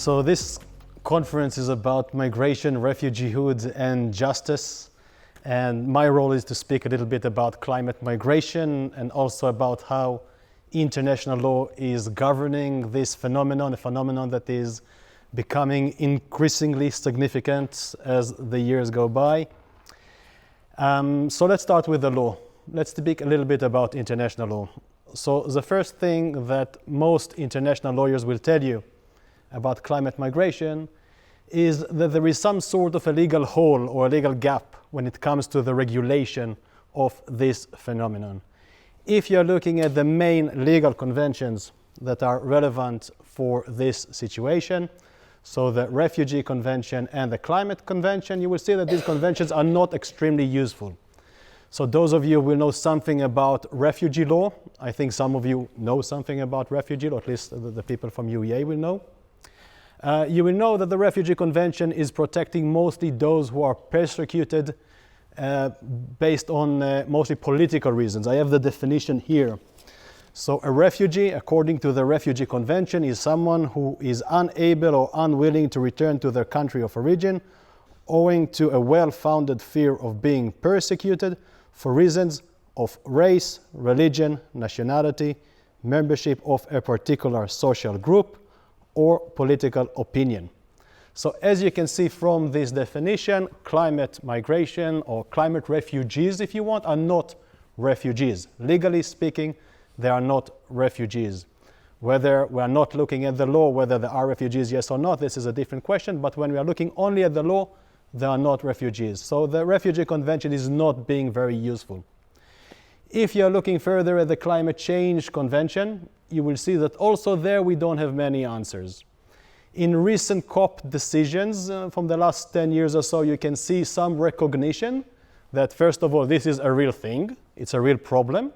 So this conference is about migration, refugeehood, and justice. And my role is to speak a little bit about climate migration and also about how international law is governing this phenomenon, a phenomenon that is becoming increasingly significant as the years go by. So let's start with the law. Let's speak a little bit about international law. So the first thing that most international lawyers will tell you about climate migration is that there is some sort of a legal hole or a legal gap when it comes to the regulation of this phenomenon. If you're looking at the main legal conventions that are relevant for this situation, so the Refugee Convention and the Climate Convention, you will see that these conventions are not extremely useful. So those of you who will know something about refugee law, I think some of you know something about refugee law, at least the people from UEA will know. You will know that the Refugee Convention is protecting mostly those who are persecuted based on mostly political reasons. I have the definition here. So a refugee, according to the Refugee Convention, is someone who is unable or unwilling to return to their country of origin owing to a well-founded fear of being persecuted for reasons of race, religion, nationality, membership of a particular social group, or political opinion. So as you can see from this definition, climate migration or climate refugees, if you want, are not refugees. Legally speaking, they are not refugees. Whether we are not looking at the law, whether they are refugees, yes or not, this is a different question, but when we are looking only at the law, they are not refugees. So the Refugee Convention is not being very useful. If you're looking further at the Climate Change Convention, you will see that also there we don't have many answers. In recent COP decisions from the last 10 years or so, you can see some recognition that, first of all, this is a real thing, it's a real problem.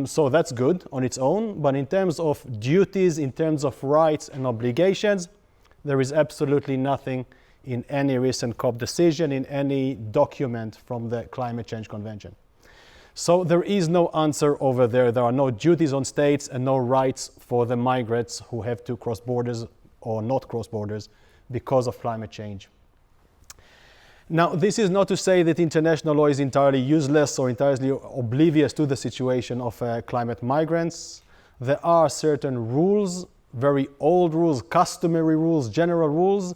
So that's good on its own, but in terms of duties, in terms of rights and obligations, there is absolutely nothing in any recent COP decision, in any document from the Climate Change Convention. So there is no answer over there. There are no duties on states and no rights for the migrants who have to cross borders or not cross borders because of climate change. Now, this is not to say that international law is entirely useless or entirely oblivious to the situation of climate migrants. There are certain rules, very old rules, customary rules, general rules,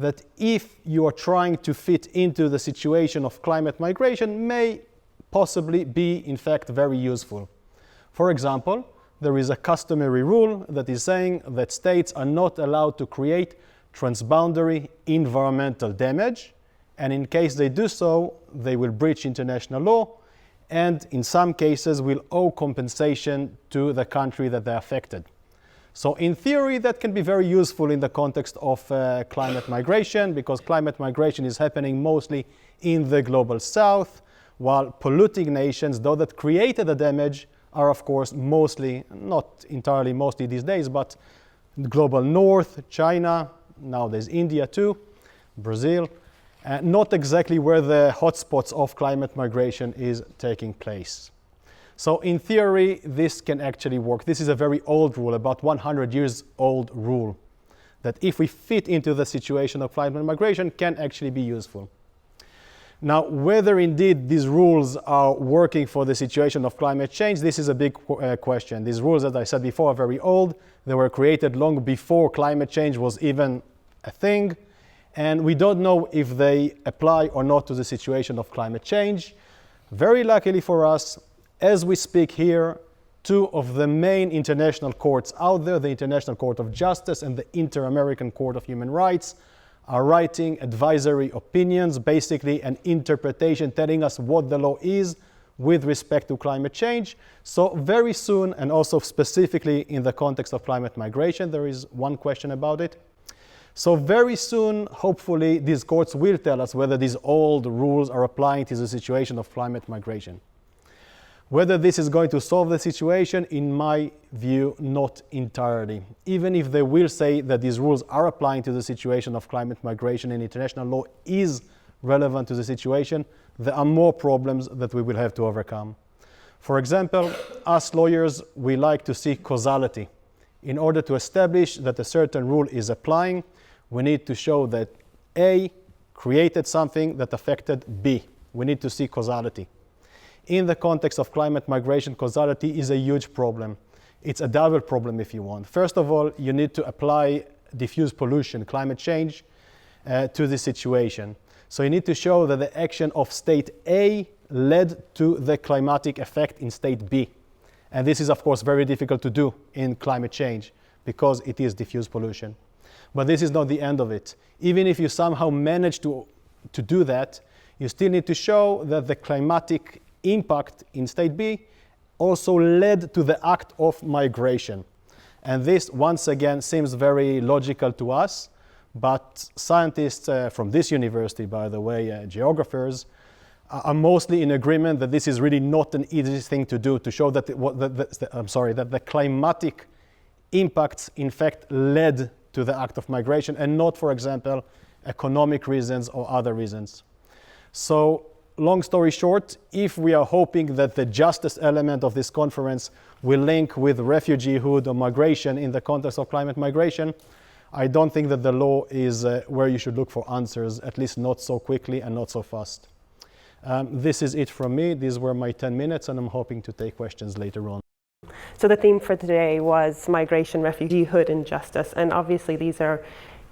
that if you are trying to fit into the situation of climate migration may possibly be, in fact, very useful. For example, there is a customary rule that is saying that states are not allowed to create transboundary environmental damage, and in case they do so, they will breach international law, and in some cases will owe compensation to the country that they affected. So in theory, that can be very useful in the context of climate migration, because climate migration is happening mostly in the global south, while polluting nations, though that created the damage, are of course mostly, not entirely mostly these days, but the global north, China, now there's India too, Brazil, not exactly where the hotspots of climate migration is taking place. So in theory, this can actually work. This is a very old rule, about 100 years old rule, that if we fit into the situation of climate migration can actually be useful. Now, whether indeed these rules are working for the situation of climate change, this is a big question. These rules, as I said before, are very old. They were created long before climate change was even a thing. And we don't know if they apply or not to the situation of climate change. Very luckily for us, as we speak here, two of the main international courts out there, the International Court of Justice and the Inter-American Court of Human Rights, are writing advisory opinions, basically an interpretation telling us what the law is with respect to climate change. So very soon, and also specifically in the context of climate migration, there is one question about it. So very soon, hopefully, these courts will tell us whether these old rules are applying to the situation of climate migration. Whether this is going to solve the situation, in my view, not entirely. Even if they will say that these rules are applying to the situation of climate migration and international law is relevant to the situation, there are more problems that we will have to overcome. For example, us lawyers, we like to see causality In order to establish that a certain rule is applying, we need to show that A created something that affected B. We need to see causality. In the context of climate migration, causality is a huge problem. It's a double problem if you want. First of all, you need to apply diffuse pollution, climate change, to the situation. So you need to show that the action of state A led to the climatic effect in state B. And this is, of course, very difficult to do in climate change because it is diffuse pollution. But this is not the end of it. Even if you somehow manage to do that, you still need to show that the climatic impact in state B also led to the act of migration. And this, once again, seems very logical to us, but scientists from this university, by the way, geographers, are mostly in agreement that this is really not an easy thing to do, to show that that the climatic impacts in fact led to the act of migration and not, for example, economic reasons or other reasons. So, long story short, if we are hoping that the justice element of this conference will link with refugeehood or migration in the context of climate migration, I don't think that the law is where you should look for answers, at least not so quickly and not so fast. This is it from me. These were my 10 minutes, and I'm hoping to take questions later on. So the theme for today was migration, refugeehood, and justice. And obviously these are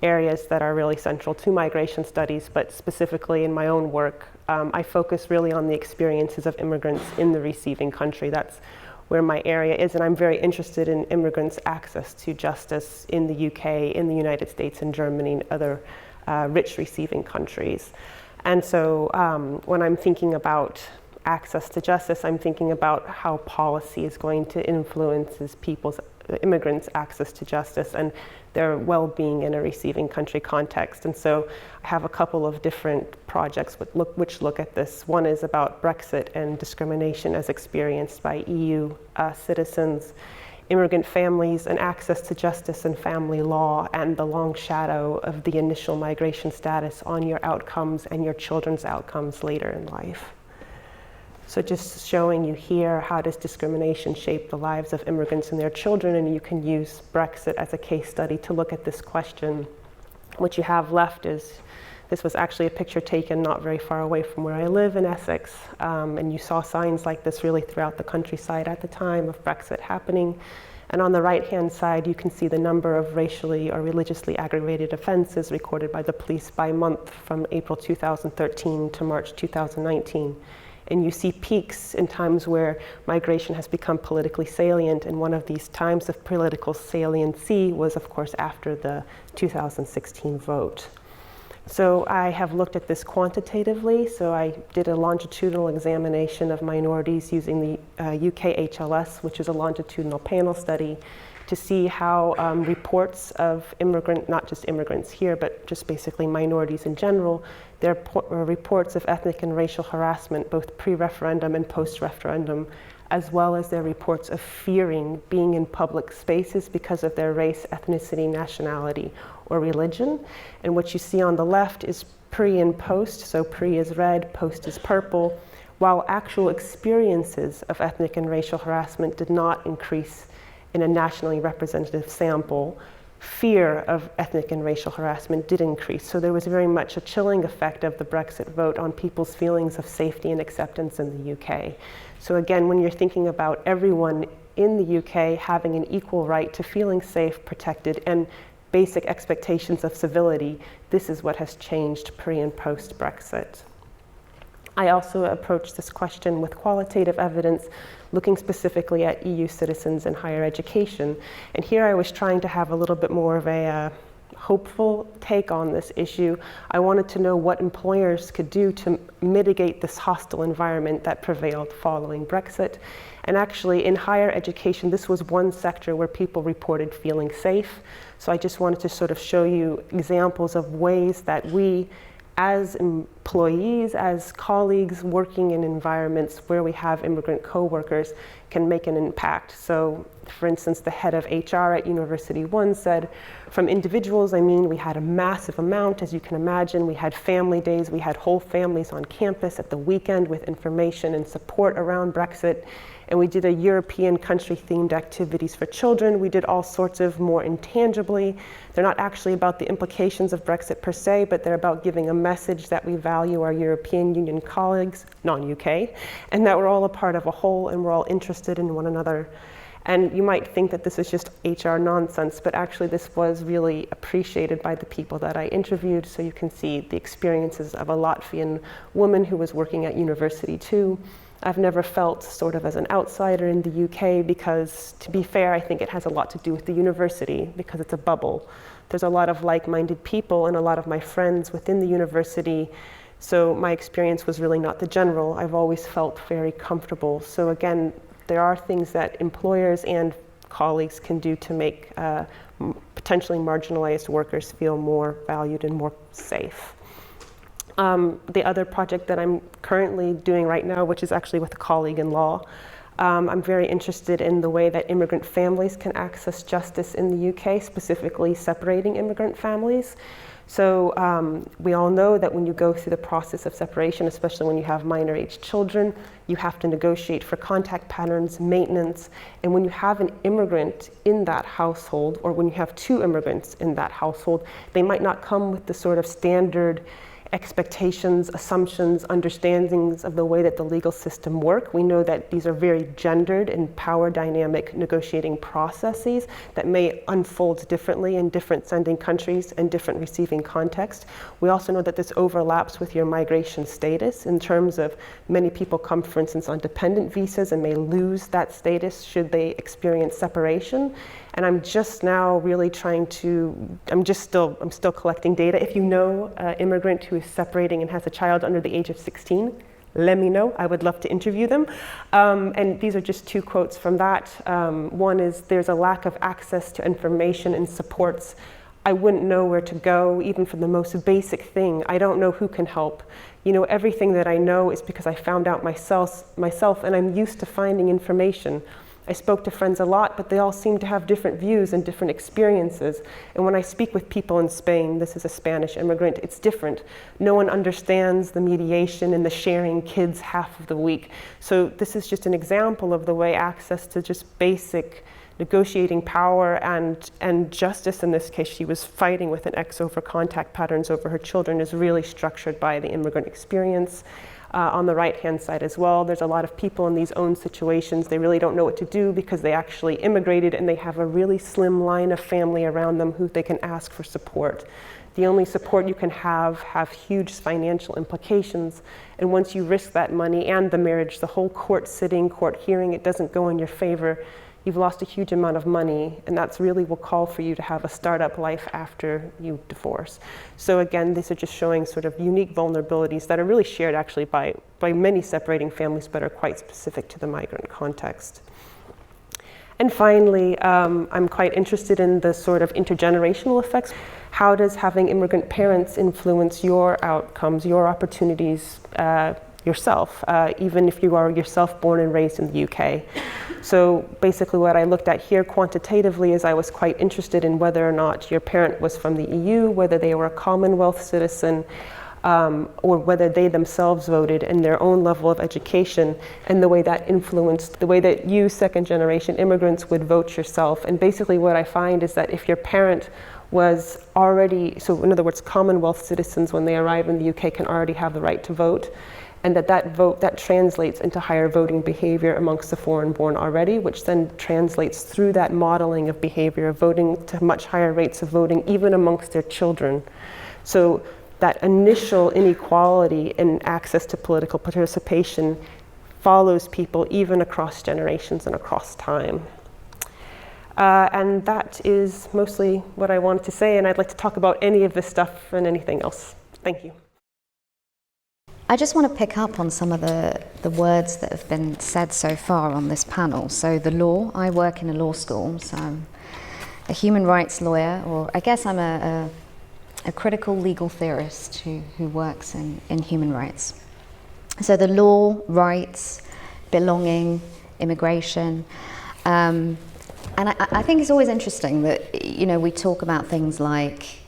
areas that are really central to migration studies, but specifically in my own work, I focus really on the experiences of immigrants in the receiving country. That's where my area is, and I'm very interested in immigrants' access to justice in the UK, in the United States, and Germany, and other rich receiving countries. And so when I'm thinking about access to justice, I'm thinking about how policy is going to influence immigrants' access to justice and their well-being in a receiving country context. And so I have a couple of different projects which look at this. One is about Brexit and discrimination as experienced by EU citizens, immigrant families, and access to justice and family law, and the long shadow of the initial migration status on your outcomes and your children's outcomes later in life. So just showing you here, how does discrimination shape the lives of immigrants and their children, and you can use Brexit as a case study to look at this question. What you have left is, this was actually a picture taken not very far away from where I live in Essex, and you saw signs like this really throughout the countryside at the time of Brexit happening. And on the right-hand side, you can see the number of racially or religiously aggravated offenses recorded by the police by month from April 2013 to March 2019. And you see peaks in times where migration has become politically salient, and one of these times of political saliency was, of course, after the 2016 vote. So I have looked at this quantitatively. So I did a longitudinal examination of minorities using the UK HLS, which is a longitudinal panel study, to see how reports of not just immigrants here, but just basically minorities in general, their reports of ethnic and racial harassment, both pre-referendum and post-referendum, as well as their reports of fearing being in public spaces because of their race, ethnicity, nationality, or religion. And what you see on the left is pre and post. So pre is red, post is purple. While actual experiences of ethnic and racial harassment did not increase in a nationally representative sample, fear of ethnic and racial harassment did increase. So there was very much a chilling effect of the Brexit vote on people's feelings of safety and acceptance in the UK. So again, when you're thinking about everyone in the UK having an equal right to feeling safe, protected, and basic expectations of civility, this is what has changed pre and post Brexit. I also approached this question with qualitative evidence, looking specifically at EU citizens in higher education. And here I was trying to have a little bit more of a hopeful take on this issue. I wanted to know what employers could do to mitigate this hostile environment that prevailed following Brexit. And actually, in higher education, this was one sector where people reported feeling safe. So I just wanted to sort of show you examples of ways that we, as employees, as colleagues working in environments where we have immigrant co-workers, can make an impact. So, for instance, the head of HR at University once said, from individuals, I mean, we had a massive amount, as you can imagine. We had family days, we had whole families on campus at the weekend with information and support around Brexit. And we did a European country-themed activities for children. We did all sorts of more intangibly. They're not actually about the implications of Brexit per se, but they're about giving a message that we value our European Union colleagues, non-UK, and that we're all a part of a whole and we're all interested in one another. And you might think that this is just HR nonsense, but actually this was really appreciated by the people that I interviewed. So you can see the experiences of a Latvian woman who was working at university too. I've never felt sort of as an outsider in the UK because, to be fair, I think it has a lot to do with the university because it's a bubble. There's a lot of like-minded people and a lot of my friends within the university. So my experience was really not the general. I've always felt very comfortable. So again, there are things that employers and colleagues can do to make potentially marginalized workers feel more valued and more safe. The other project that I'm currently doing right now, which is actually with a colleague in law, I'm very interested in the way that immigrant families can access justice in the UK, specifically separating immigrant families. So we all know that when you go through the process of separation, especially when you have minor age children, you have to negotiate for contact patterns, maintenance, and when you have an immigrant in that household, or when you have two immigrants in that household, they might not come with the sort of standard expectations, assumptions, understandings of the way that the legal system work. We know that these are very gendered and power dynamic negotiating processes that may unfold differently in different sending countries and different receiving contexts. We also know that this overlaps with your migration status in terms of many people come, for instance, on dependent visas and may lose that status should they experience separation. And I'm just now really trying to, I'm still collecting data. If you know an immigrant who is separating and has a child under the age of 16, let me know. I would love to interview them. And these are just two quotes from that. One is, there's a lack of access to information and supports. I wouldn't know where to go, even for the most basic thing. I don't know who can help. You know, everything that I know is because I found out myself, and I'm used to finding information. I spoke to friends a lot, but they all seem to have different views and different experiences. And when I speak with people in Spain, this is a Spanish immigrant, it's different. No one understands the mediation and the sharing kids half of the week. So this is just an example of the way access to just basic negotiating power and justice, in this case, she was fighting with an ex over contact patterns over her children, is really structured by the immigrant experience. On the right-hand side as well, there's a lot of people in these own situations. They really don't know what to do because they actually immigrated and they have a really slim line of family around them who they can ask for support. The only support you can have huge financial implications. And once you risk that money and the marriage, the whole court sitting, court hearing, it doesn't go in your favor. You've lost a huge amount of money, and that's really will call for you to have a startup life after you divorce. So again, these are just showing sort of unique vulnerabilities that are really shared actually by many separating families, but are quite specific to the migrant context. And finally, I'm quite interested in the sort of intergenerational effects. How does having immigrant parents influence your outcomes, your opportunities, yourself, even if you are yourself born and raised in the UK. So basically what I looked at here quantitatively is I was quite interested in whether or not your parent was from the EU, whether they were a Commonwealth citizen, or whether they themselves voted in their own level of education, and the way that influenced the way that you, second generation immigrants, would vote yourself. And basically what I find is that if your parent was already, so in other words, Commonwealth citizens when they arrive in the UK can already have the right to vote, and that vote, that translates into higher voting behavior amongst the foreign-born already, which then translates through that modeling of behavior of voting to much higher rates of voting, even amongst their children. So that initial inequality in access to political participation follows people even across generations and across time. And that is mostly what I wanted to say, and I'd like to talk about any of this stuff and anything else. Thank you. I just want to pick up on some of the words that have been said so far on this panel. So the law, I work in a law school, so I'm a human rights lawyer, or I guess I'm a a critical legal theorist who works in human rights. So the law, rights, belonging, immigration, and I think it's always interesting that, you know, we talk about things like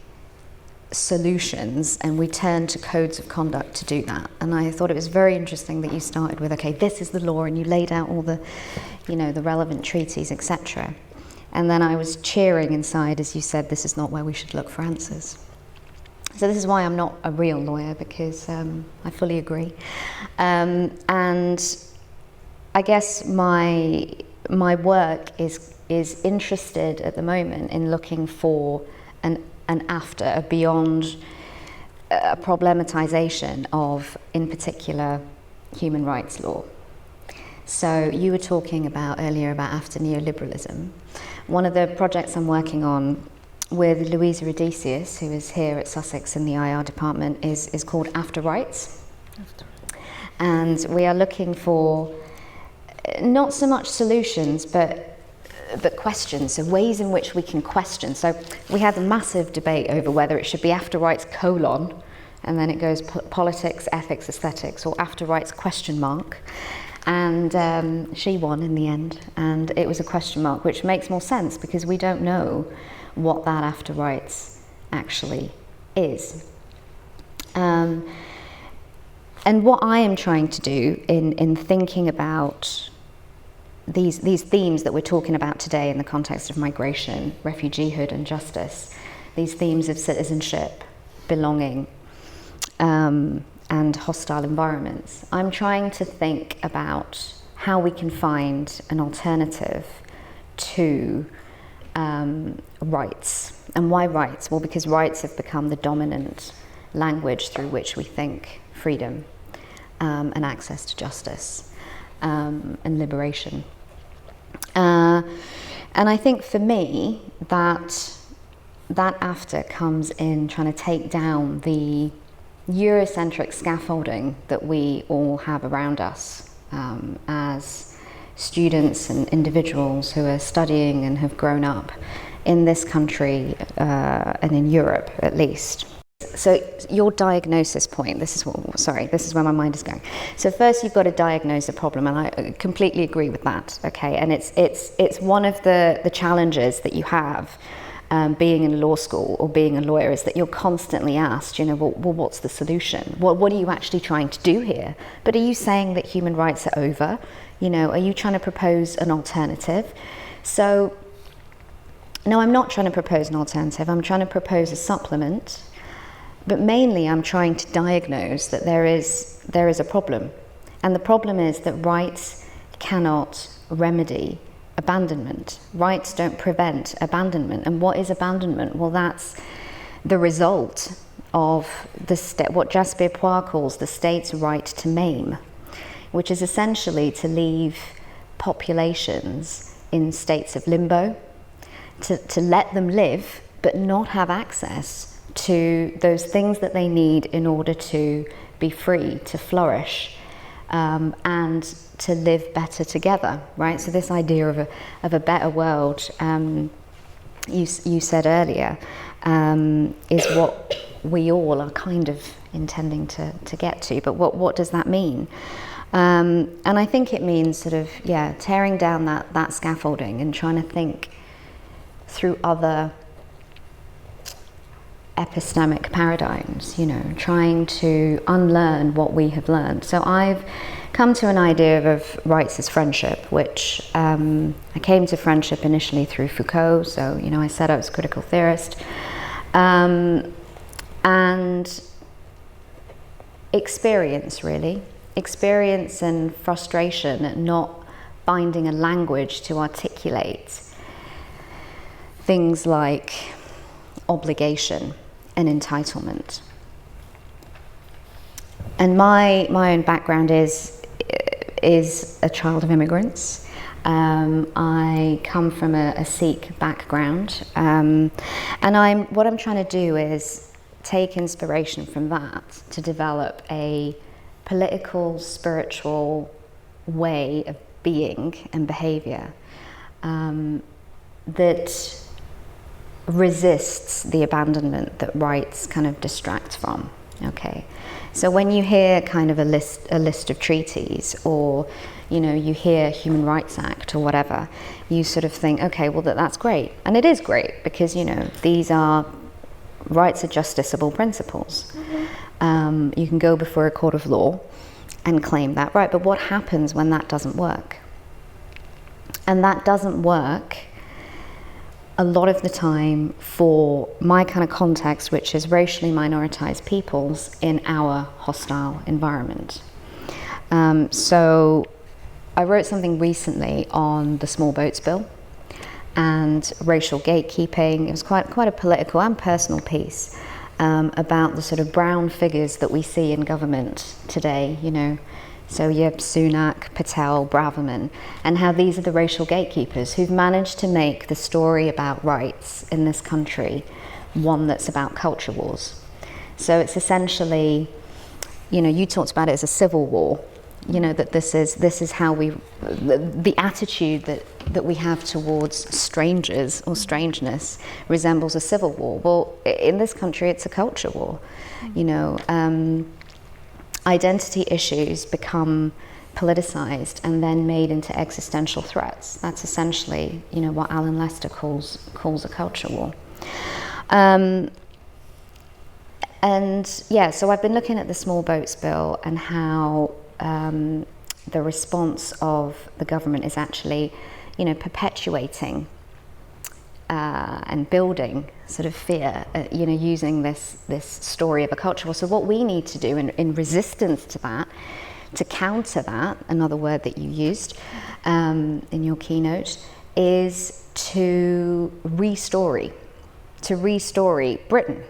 solutions and we turn to codes of conduct to do that. And I thought it was very interesting that you started with, okay, this is the law, and you laid out all the, you know, the relevant treaties, etc. And then I was cheering inside as you said, this is not where we should look for answers. So this is why I'm not a real lawyer, because I fully agree. And I guess my work is interested at the moment in looking for an after, a beyond, a problematization of, in particular, human rights law. So you were talking about earlier about after neoliberalism. One of the projects I'm working on with Louisa Odysseus, who is here at Sussex in the IR department, is called After Rights. And we are looking for not so much solutions, but questions, so ways in which we can question. So we had a massive debate over whether it should be after rights : and then it goes politics, ethics, aesthetics, or after rights ? And she won in the end, and it was a question mark, which makes more sense because we don't know what that after rights actually is. And what I am trying to do in thinking about these themes that we're talking about today in the context of migration, refugeehood and justice, these themes of citizenship, belonging, and hostile environments, I'm trying to think about how we can find an alternative to rights. And why rights? Well, because rights have become the dominant language through which we think freedom and access to justice and liberation. And I think for me that after comes in trying to take down the Eurocentric scaffolding that we all have around us as students and individuals who are studying and have grown up in this country and in Europe at least. So your diagnosis point, this is where my mind is going. So first you've got to diagnose a problem, and I completely agree with that, okay? And it's one of the challenges that you have being in law school or being a lawyer, is that you're constantly asked, you know, well what's the solution? What are you actually trying to do here? But are you saying that human rights are over? You know, are you trying to propose an alternative? So, no, I'm not trying to propose an alternative. I'm trying to propose a supplement. But mainly I'm trying to diagnose that there is a problem. And the problem is that rights cannot remedy abandonment. Rights don't prevent abandonment. And what is abandonment? Well, that's the result of what Jasper Poir calls the state's right to maim, which is essentially to leave populations in states of limbo, to let them live but not have access to those things that they need in order to be free, to flourish, and to live better together, right? So this idea of a better world, you said earlier, is what we all are kind of intending to get to. But what does that mean? And I think it means sort of, tearing down that scaffolding and trying to think through other epistemic paradigms, you know, trying to unlearn what we have learned. So I've come to an idea of rights as friendship, which I came to friendship initially through Foucault. So, you know, I said I was a critical theorist. And experience, really. Experience and frustration at not finding a language to articulate things like obligation and entitlement. And my own background is a child of immigrants. I come from a Sikh background, and what I'm trying to do is take inspiration from that to develop a political, spiritual way of being and behavior that resists the abandonment that rights kind of distract from. Okay, so when you hear kind of a list of treaties, or you hear Human Rights Act or whatever, you sort of think, okay, well that's great, and it is great because these are rights are justiciable principles. You can go before a court of law and claim that right, but what happens when that doesn't work? And that doesn't work a lot of the time for my kind of context, which is racially minoritized peoples in our hostile environment. So I wrote something recently on the Small Boats Bill and racial gatekeeping. It was quite a political and personal piece about the sort of brown figures that we see in government today, So you have Sunak, Patel, Braverman, and how these are the racial gatekeepers who've managed to make the story about rights in this country one that's about culture wars. So it's essentially, you talked about it as a civil war, that this is how the attitude that we have towards strangers or strangeness resembles a civil war. Well, in this country, it's a culture war, Identity issues become politicized and then made into existential threats. That's essentially, what Alan Lester calls a culture war. So I've been looking at the Small Boats Bill and how the response of the government is actually, perpetuating and building sort of fear, using this story of a culture war. So what we need to do in resistance to that, to counter that, another word that you used in your keynote, is to re-story Britain,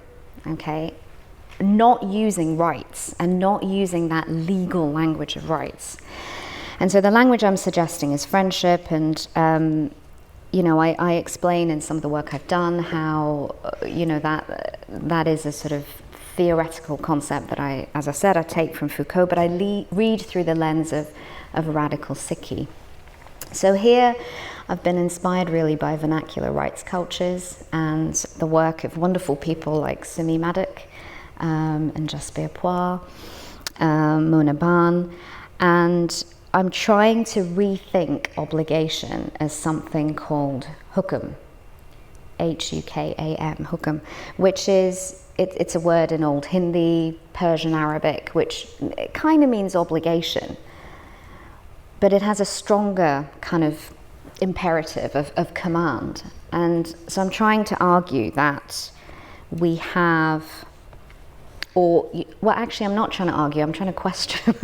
okay? Not using rights and not using that legal language of rights. And so the language I'm suggesting is friendship, and I explain in some of the work I've done how, that is a sort of theoretical concept that as I said, I take from Foucault, but I read through the lens of radical Sikhi. So here I've been inspired really by vernacular rights cultures and the work of wonderful people like Simi Maddock and Jasbir Puar, Mona Ban, and I'm trying to rethink obligation as something called hukam, Hukam, hukam, which is, it's a word in Old Hindi, Persian Arabic, which it kind of means obligation, but it has a stronger kind of imperative of command. And so I'm trying to argue that we have, actually I'm not trying to argue, I'm trying to question.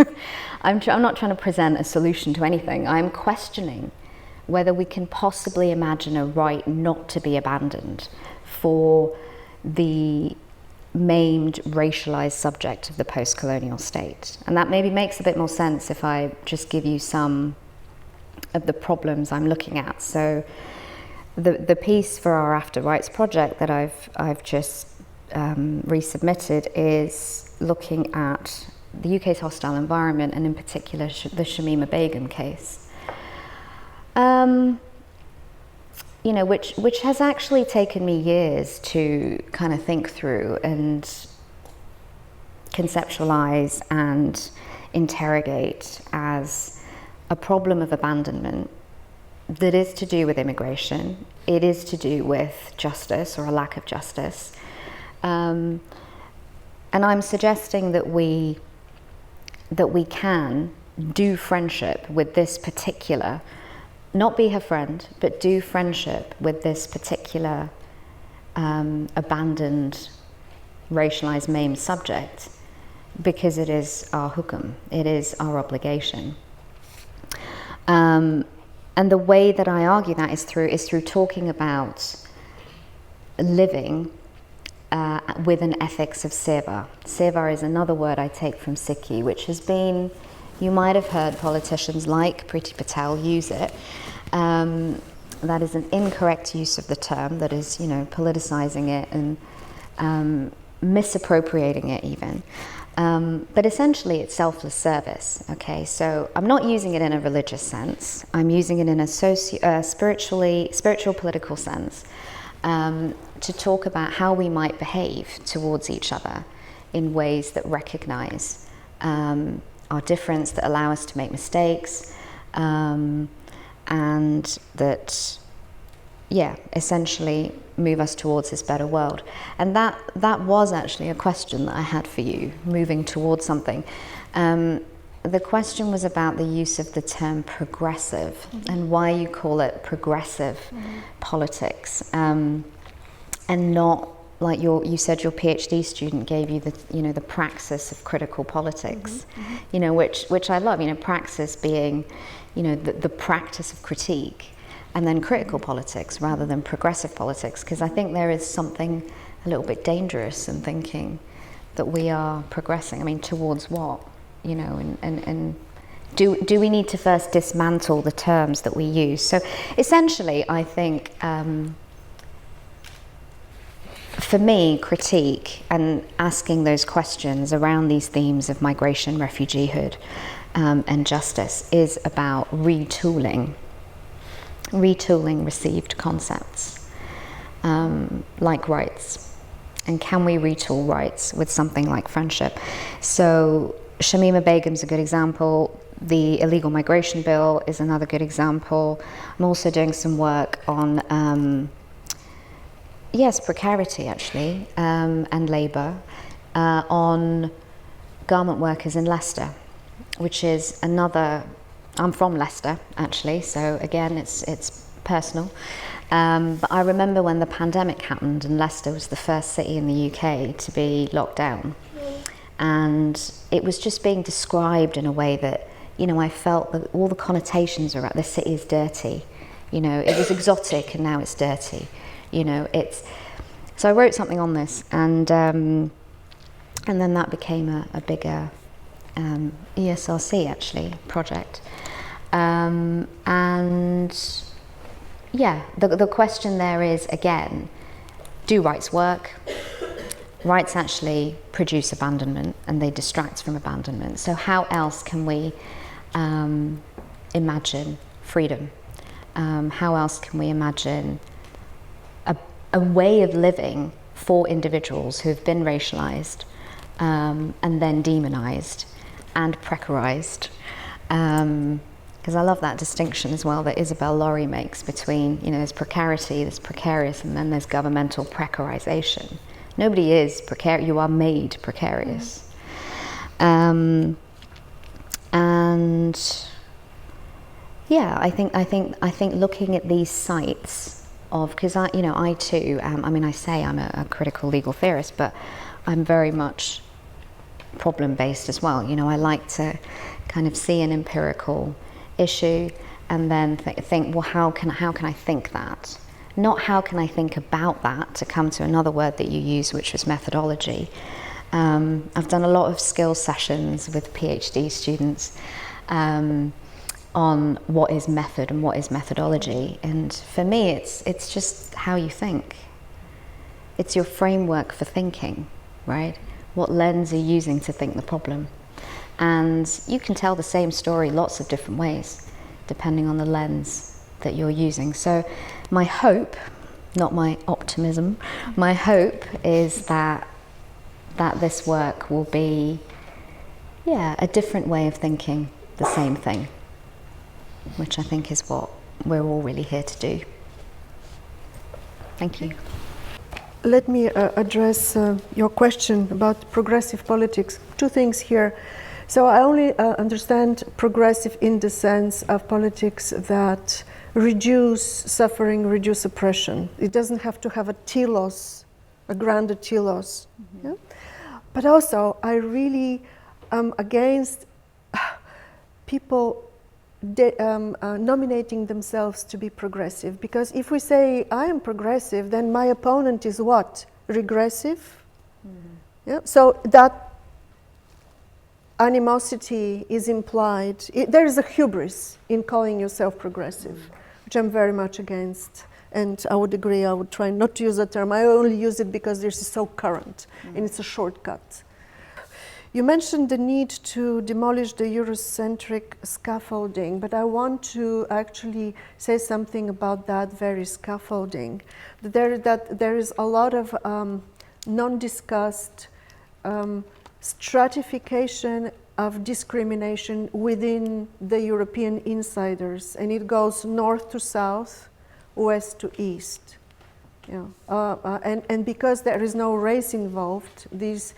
I'm not trying to present a solution to anything. I'm questioning whether we can possibly imagine a right not to be abandoned for the maimed, racialized subject of the post-colonial state. And that maybe makes a bit more sense if I just give you some of the problems I'm looking at. So the piece for our After Rights project that I've just resubmitted is looking at the UK's hostile environment, and in particular the Shamima Begum case, which has actually taken me years to kind of think through and conceptualize and interrogate as a problem of abandonment that is to do with immigration. It is to do with justice or a lack of justice. And I'm suggesting that we can do friendship with this particular, not be her friend, but do friendship with this particular abandoned, racialized, maimed subject, because it is our hukam, it is our obligation. And the way that I argue that is through talking about living with an ethics of seva. Seva is another word I take from Sikhi, which has been, you might have heard politicians like Priti Patel use it. That is an incorrect use of the term, that is, politicizing it and misappropriating it even. But essentially it's selfless service, okay? So I'm not using it in a religious sense. I'm using it in a spiritual political sense. to talk about how we might behave towards each other in ways that recognize our difference, that allow us to make mistakes, and that, essentially move us towards this better world. And that was actually a question that I had for you, moving towards something. The question was about the use of the term progressive and why you call it progressive politics, and not like you said your PhD student gave you the praxis of critical politics, which I love. Praxis being, the practice of critique, and then critical politics rather than progressive politics, because I think there is something a little bit dangerous in thinking that we are progressing. Towards what? And do we need to first dismantle the terms that we use? So essentially, I think for me, critique and asking those questions around these themes of migration, refugeehood, and justice is about retooling received concepts, like rights. And can we retool rights with something like friendship? So Shamima Begum's a good example. The illegal migration bill is another good example. I'm also doing some work on, precarity actually, and labour, on garment workers in Leicester, which is another. I'm from Leicester actually, so again it's personal. But I remember when the pandemic happened and Leicester was the first city in the UK to be locked down. And it was just being described in a way that, I felt that all the connotations were this city is dirty. It was exotic and now it's dirty. So I wrote something on this, and then that became a bigger ESRC actually project. The question there is, again, do rights work? Rights actually produce abandonment and they distract from abandonment. So how else can we imagine freedom? How else can we imagine a way of living for individuals who have been racialized and then demonized and precarized? Because I love that distinction as well that Isabel Laurie makes between, there's precarity, there's precarious, and then there's governmental precarization. Nobody is precarious, you are made precarious. I think looking at these sites of, because I too, I say I'm a critical legal theorist, but I'm very much problem-based as well. I like to kind of see an empirical issue and then think, well, how can I think that? Not how can I think about that, to come to another word that you use, which was methodology. I've done a lot of skills sessions with PhD students on what is method and what is methodology. And for me, it's just how you think. It's your framework for thinking, right? What lens are you using to think the problem? And you can tell the same story lots of different ways, depending on the lens that you're using. So my hope, not my optimism, my hope is that this work will be, a different way of thinking the same thing, which I think is what we're all really here to do. Thank you. Let me address your question about progressive politics. Two things here. So I only understand progressive in the sense of politics that reduce suffering, reduce oppression. It doesn't have to have a telos, a grander telos. Mm-hmm. Yeah? But also, I really am against people nominating themselves to be progressive, because if we say I am progressive, then my opponent is what? Regressive? Mm-hmm. Yeah? So that animosity is implied. There is a hubris in calling yourself progressive, which I'm very much against. And I would agree, I would try not to use that term. I only use it because this is so current and it's a shortcut. You mentioned the need to demolish the Eurocentric scaffolding, but I want to actually say something about that very scaffolding. That there is a lot of non-discussed stratification of discrimination within the European insiders, and it goes north to south, west to east. And because there is no race involved, this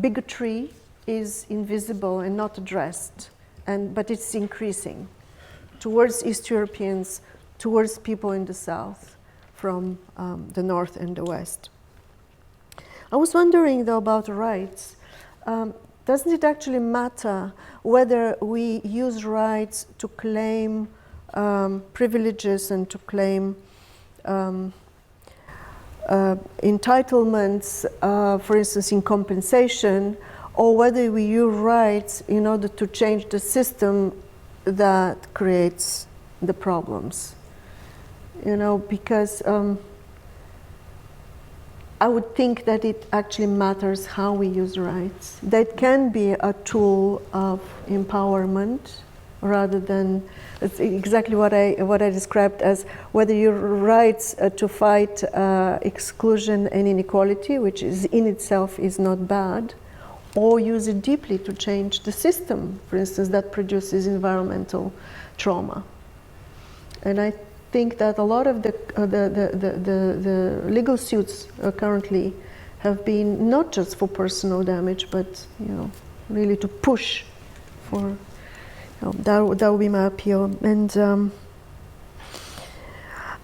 bigotry is invisible and not addressed, but it's increasing towards East Europeans, towards people in the south, from the north and the west. I was wondering though about rights. Doesn't it actually matter whether we use rights to claim privileges and to claim entitlements, for instance, in compensation, or whether we use rights in order to change the system that creates the problems? Because I would think that it actually matters how we use rights. That can be a tool of empowerment rather than, it's exactly what I described as whether your rights to fight exclusion and inequality, which is in itself is not bad, or use it deeply to change the system, for instance, that produces environmental trauma. And I think that a lot of the legal suits currently have been not just for personal damage, but really to push for. That would be my appeal. And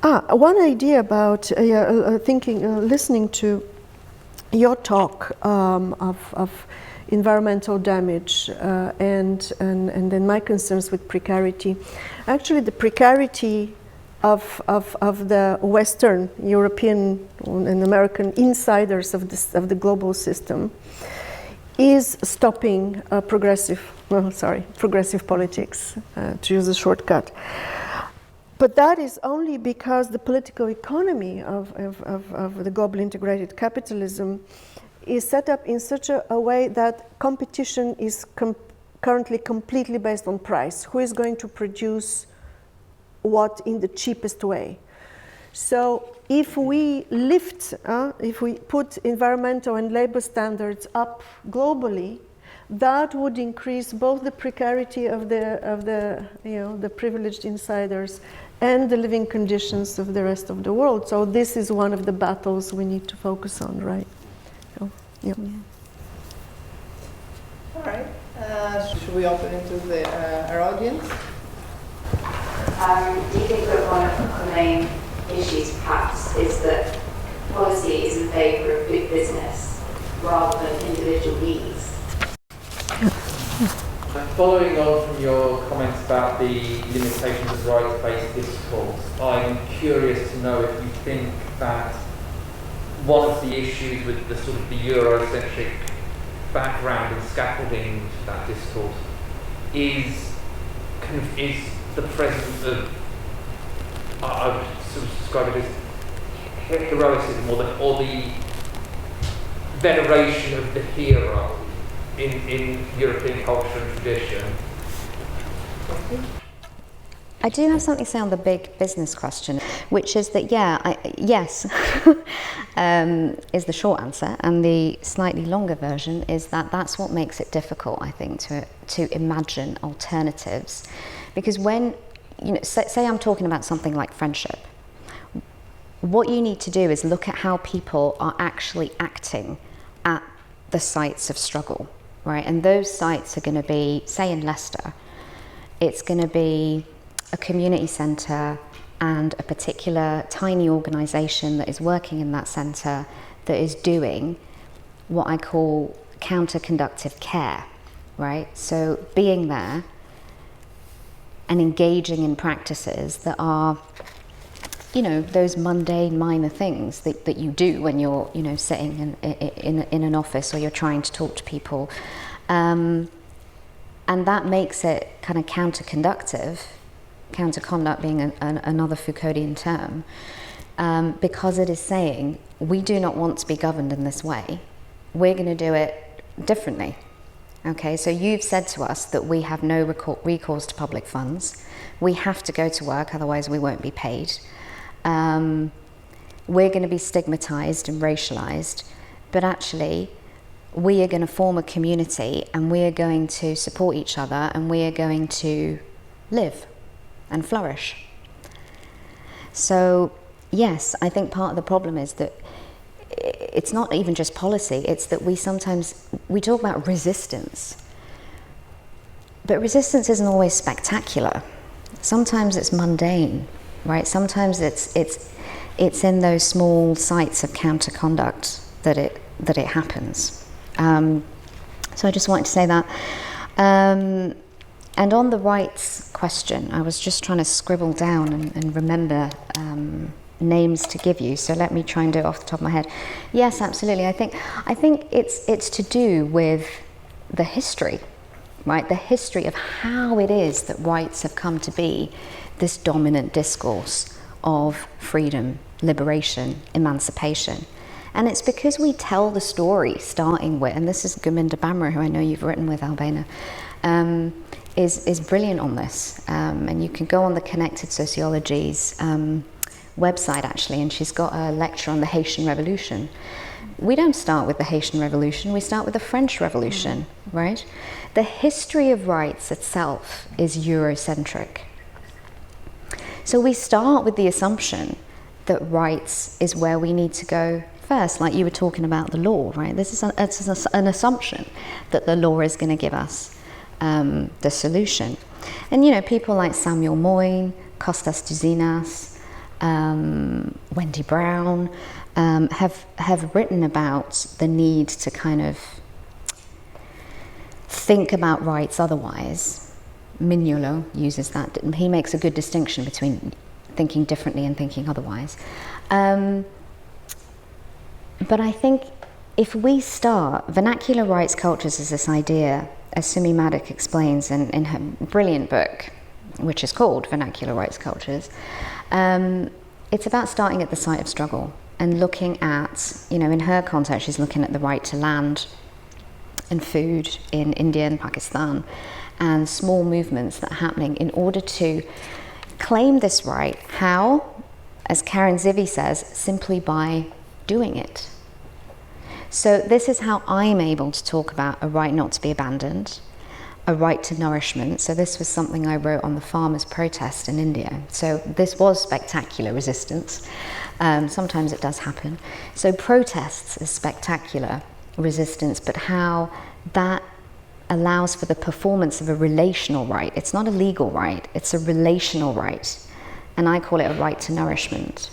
one idea about listening to your talk of environmental damage and then my concerns with precarity. Actually, the precarity of the Western European and American insiders of the global system is stopping progressive politics, to use a shortcut. But that is only because the political economy of the global integrated capitalism is set up in such a way that competition is currently completely based on price. Who is going to produce what in the cheapest way? So if we if we put environmental and labor standards up globally, that would increase both the precarity of the privileged insiders and the living conditions of the rest of the world. So this is one of the battles we need to focus on, right? So, yeah. All right. Should we open it to our audience? Do you think that one of the main issues perhaps is that policy is in favour of big business rather than individual needs? Following on from your comments about the limitations of rights-based discourse, I'm curious to know if you think that one of the issues with the sort of the Eurocentric background and scaffolding to that discourse is the presence of, I would sort of describe it as heroism or the veneration of the hero in European culture and tradition. I do have something to say on the big business question, which is that, yes, is the short answer, and the slightly longer version is that that's what makes it difficult, I think, to imagine alternatives. Because when, say I'm talking about something like friendship, what you need to do is look at how people are actually acting at the sites of struggle, right? And those sites are going to be, say in Leicester, it's going to be a community centre and a particular tiny organisation that is working in that centre that is doing what I call counterconductive care, right? So being there and engaging in practices that are, those mundane minor things that you do when you're, sitting in an office or you're trying to talk to people. And that makes it kind of counterconductive, counterconduct being another Foucauldian term, because it is saying, we do not want to be governed in this way. We're going to do it differently. Okay, so you've said to us that we have no recourse to public funds. We have to go to work, otherwise we won't be paid. We're going to be stigmatized and racialized, but actually we are going to form a community and we are going to support each other and we are going to live and flourish. So yes, I think part of the problem is that it's not even just policy, it's that we talk about resistance, but resistance isn't always spectacular. Sometimes it's mundane, right? Sometimes it's in those small sites of counter-conduct that it happens. So I just wanted to say that. And on the rights question, I was just trying to scribble down and remember names to give you. So let me try and do it off the top of my head. Yes, absolutely. I think it's to do with the history, right? The history of how it is that rights have come to be this dominant discourse of freedom, liberation, emancipation. And it's because we tell the story starting with, and this is Guminda Bamra, who I know you've written with, Albena, is brilliant on this. And you can go on the Connected Sociology's website, actually, and she's got a lecture on the Haitian Revolution. We don't start with the Haitian Revolution, we start with the French Revolution, right? The history of rights itself is Eurocentric. So we start with the assumption that rights is where we need to go first, like you were talking about the law, right? This is an assumption that the law is going to give us the solution. And you know, people like Samuel Moyn, Costas Douzinas, Wendy Brown have written about the need to kind of think about rights otherwise. Mignolo uses that. He makes a good distinction between thinking differently and thinking otherwise. But I think if we start, vernacular rights cultures is this idea, as Sumi Maddock explains in her brilliant book, which is called Vernacular Rights Cultures, it's about starting at the site of struggle and looking at, you know, in her context, she's looking at the right to land and food in India and Pakistan, and small movements that are happening in order to claim this right. How? As Karen Zivi says, simply by doing it. So this is how I'm able to talk about a right not to be abandoned, a right to nourishment. So this was something I wrote on the farmers' protest in India. So this was spectacular resistance. Sometimes it does happen. So protests is spectacular resistance, but how that allows for the performance of a relational right. It's not a legal right, it's a relational right. And I call it a right to nourishment,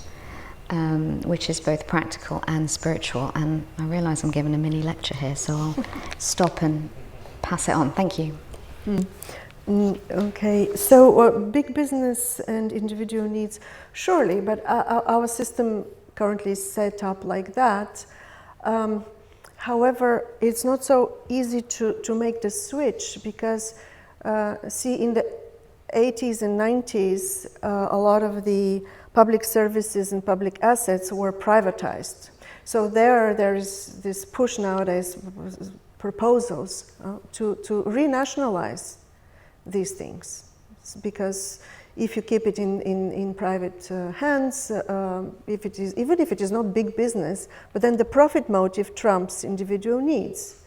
which is both practical and spiritual. And I realise I'm giving a mini lecture here, so I'll stop and pass it on. Thank you. Okay, so big business and individual needs, surely, but our system currently is set up like that. However, it's not so easy to make the switch because, see, in the 80s and 90s, a lot of the public services and public assets were privatized. So there is this push nowadays, proposals to renationalize these things, because if you keep it in private hands, even if it is not big business, but then the profit motive trumps individual needs.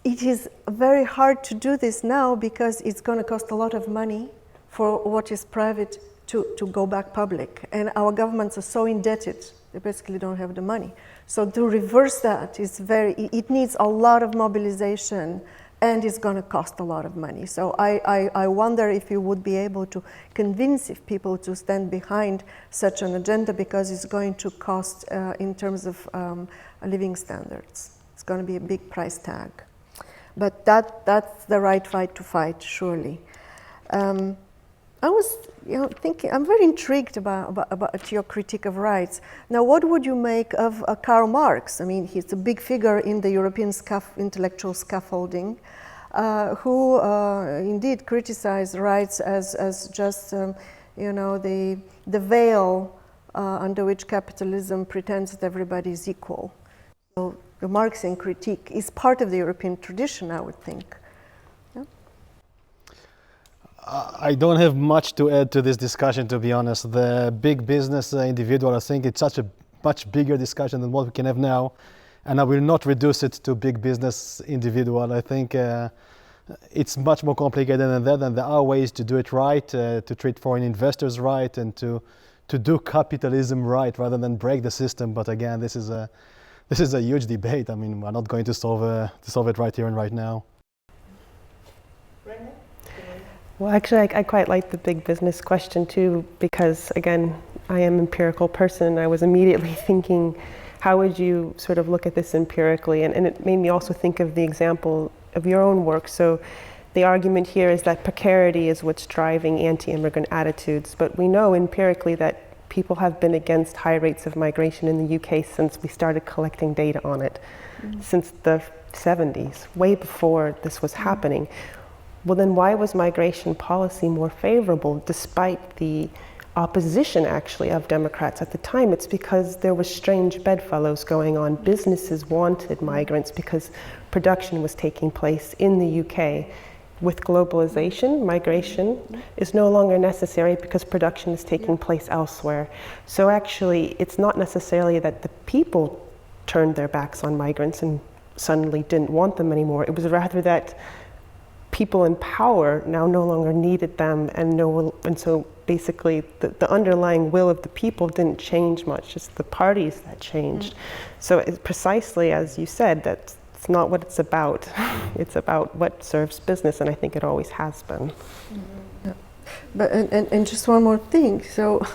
It is very hard to do this now because it's going to cost a lot of money for what is private to go back public. And our governments are so indebted, they basically don't have the money. So to reverse that is it needs a lot of mobilization, and it's going to cost a lot of money. So I wonder if you would be able to convince people to stand behind such an agenda, because it's going to cost in terms of living standards. It's going to be a big price tag. But that's the right fight to fight, surely. I was thinking, I'm very intrigued about your critique of rights. Now, what would you make of Karl Marx? I mean, he's a big figure in the European intellectual scaffolding, who indeed criticized rights as just, the veil under which capitalism pretends that everybody is equal. So the Marxian critique is part of the European tradition, I would think. Yeah? I don't have much to add to this discussion, to be honest. The big business individual, I think it's such a much bigger discussion than what we can have now, and I will not reduce it to big business individual. I think it's much more complicated than that, and there are ways to do it right, to treat foreign investors right, and to do capitalism right rather than break the system. But again, this is a huge debate. I mean, we're not going to solve it right here and right now. Well, actually, I quite like the big business question too, because again, I am an empirical person. I was immediately thinking, how would you sort of look at this empirically? And it made me also think of the example of your own work. So the argument here is that precarity is what's driving anti-immigrant attitudes, but we know empirically that people have been against high rates of migration in the UK since we started collecting data on it, since the 70s, way before this was happening. Well, then why was migration policy more favorable despite the opposition actually of Democrats at the time? It's because there was strange bedfellows going on. Businesses wanted migrants because production was taking place in the UK. With globalization, migration is no longer necessary because production is taking place elsewhere. So actually, it's not necessarily that the people turned their backs on migrants and suddenly didn't want them anymore. It was rather that people in power now no longer needed them, and so basically the underlying will of the people didn't change much, just the parties that changed. So it's precisely as you said, that it's not what it's about. It's about what serves business, and I think it always has been. Yeah. But and just one more thing. So,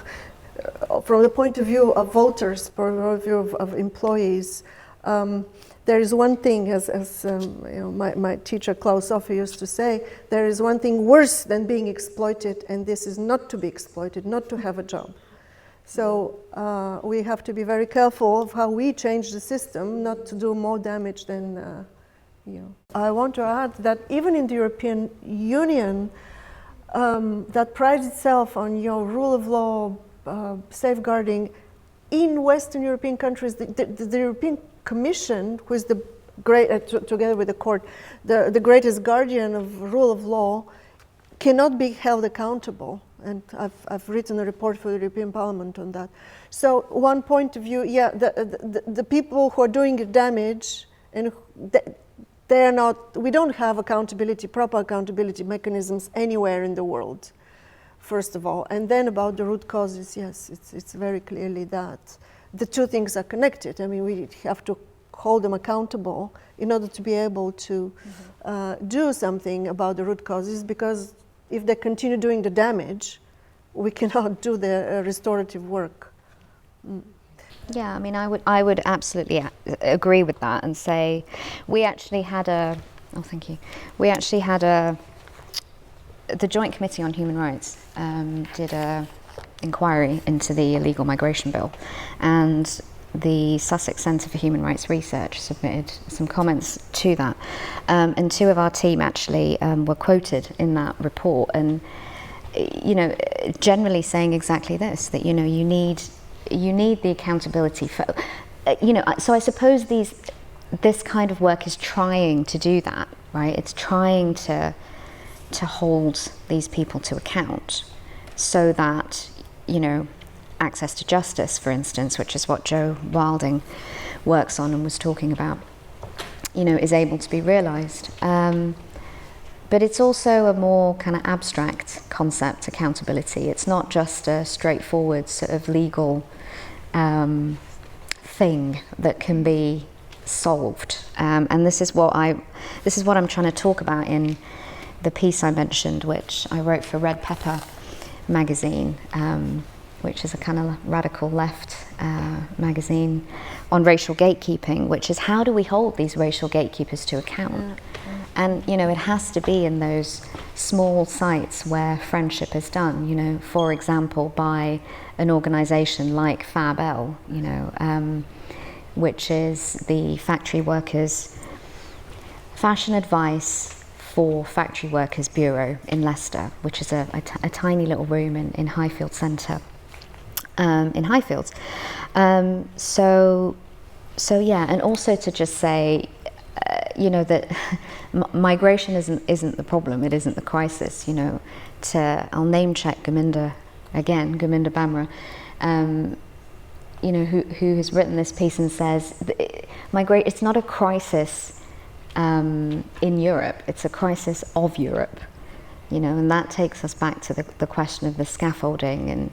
from the point of view of voters, from the point of view of employees, there is one thing, as you know, my teacher Klaus Offe used to say, there is one thing worse than being exploited, and this is not to be exploited, not to have a job. So we have to be very careful of how we change the system, not to do more damage than, you know. I want to add that even in the European Union, that prides itself on your rule of law, safeguarding, in Western European countries, the European Commission, who is the great, together with the court, the greatest guardian of rule of law, cannot be held accountable. And I've written a report for the European Parliament on that. So one point of view, yeah, the people who are doing the damage, and they are not, we don't have accountability, proper accountability mechanisms anywhere in the world, first of all. And then about the root causes, yes, it's very clearly that the two things are connected. I mean, we have to hold them accountable in order to be able to do something about the root causes, because if they continue doing the damage, we cannot do the restorative work. Yeah, I mean, I would absolutely agree with that and say we actually had the Joint Committee on Human Rights did a inquiry into the illegal migration bill, and the Sussex Centre for Human Rights Research submitted some comments to that, and two of our team actually were quoted in that report, and you know, generally saying exactly this, that you know, you need the accountability for, you know, so I suppose this kind of work is trying to do that, right? It's trying to hold these people to account, so that, you know, access to justice, for instance, which is what Joe Wilding works on and was talking about, you know, is able to be realised. But it's also a more kind of abstract concept, accountability. It's not just a straightforward sort of legal thing that can be solved. And this is what I'm trying to talk about in the piece I mentioned, which I wrote for Red Pepper magazine, which is a kind of radical left magazine on racial gatekeeping, which is how do we hold these racial gatekeepers to account? And, you know, it has to be in those small sites where friendship is done, you know, for example, by an organisation like FabL, you know, which is the Factory Workers Fashion Advice for Factory Workers Bureau in Leicester, which is a tiny little room in Highfield Centre, in Highfields. So So yeah, and also to just say, you know, that migration isn't the problem. It isn't the crisis. You know, I'll name check Gurminder again, Gurminder Bamra, you know, who has written this piece and says, it's not a crisis in Europe. It's a crisis of Europe. You know, and that takes us back to the question of the scaffolding and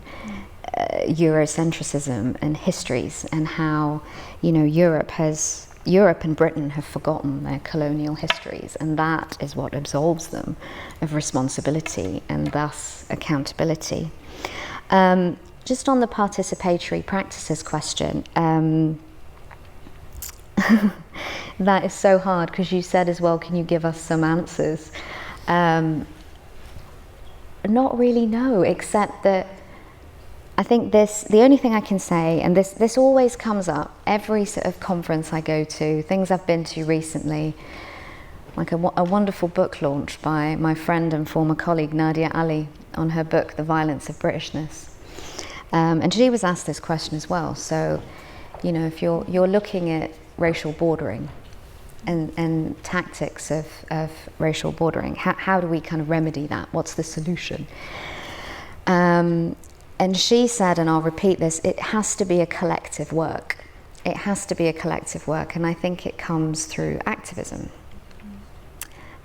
Eurocentrism and histories, and how, you know, Europe and Britain have forgotten their colonial histories, and that is what absolves them of responsibility and thus accountability. Just on the participatory practices question, that is so hard, because you said as well, can you give us some answers? Not really, no, except that I think the only thing I can say, and this always comes up every sort of conference I go to, things I've been to recently, like a wonderful book launch by my friend and former colleague Nadia Ali on her book, The Violence of Britishness. And she was asked this question as well. So, you know, if you're looking at racial bordering and tactics of racial bordering, how do we kind of remedy that? What's the solution? And she said, and I'll repeat this, it has to be a collective work. It has to be a collective work, and I think it comes through activism.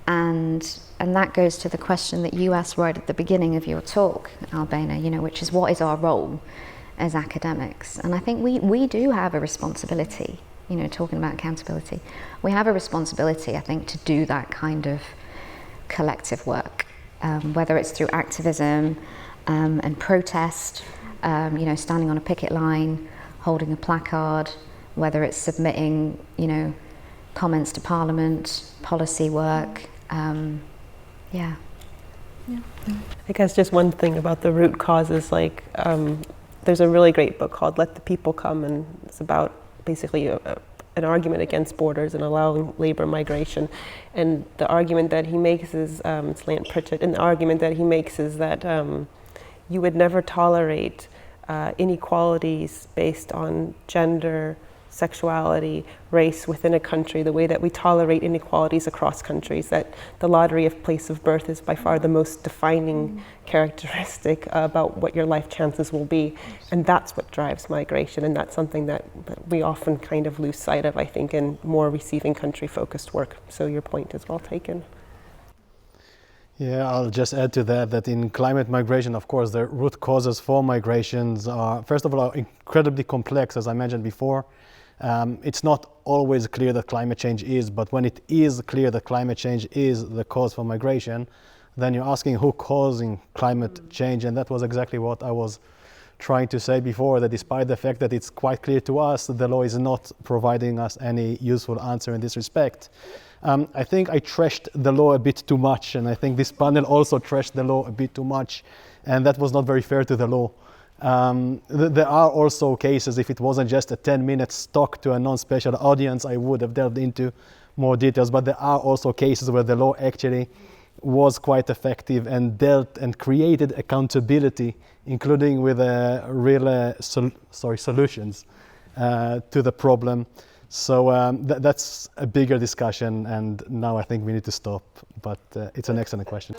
And that goes to the question that you asked right at the beginning of your talk, Albena, you know, which is, what is our role as academics? And I think we do have a responsibility, you know, talking about accountability. We have a responsibility, I think, to do that kind of collective work, whether it's through activism and protest, you know, standing on a picket line, holding a placard, whether it's submitting, you know, comments to Parliament, policy work, yeah. I guess just one thing about the root causes, like there's a really great book called Let the People Come, and it's about basically an argument against borders and allowing labor migration. And the argument that he makes is, it's Lant Pritchett, and the argument that he makes is that you would never tolerate inequalities based on gender, sexuality, race within a country the way that we tolerate inequalities across countries, that the lottery of place of birth is by far the most defining characteristic about what your life chances will be. And that's what drives migration, and that's something that we often kind of lose sight of, I think, in more receiving country focused work. So your point is well taken. Yeah, I'll just add to that in climate migration, of course, the root causes for migrations are, first of all, are incredibly complex, as I mentioned before. It's not always clear that climate change is, but when it is clear that climate change is the cause for migration, then you're asking who causing climate change, and that was exactly what I was trying to say before, that despite the fact that it's quite clear to us that the law is not providing us any useful answer in this respect. I think I trashed the law a bit too much, and I think this panel also trashed the law a bit too much, and that was not very fair to the law. There are also cases, if it wasn't just a 10-minute talk to a non-special audience, I would have delved into more details, but there are also cases where the law actually was quite effective and dealt and created accountability, including with real solutions to the problem. So that's a bigger discussion, and now I think we need to stop, but it's an excellent question.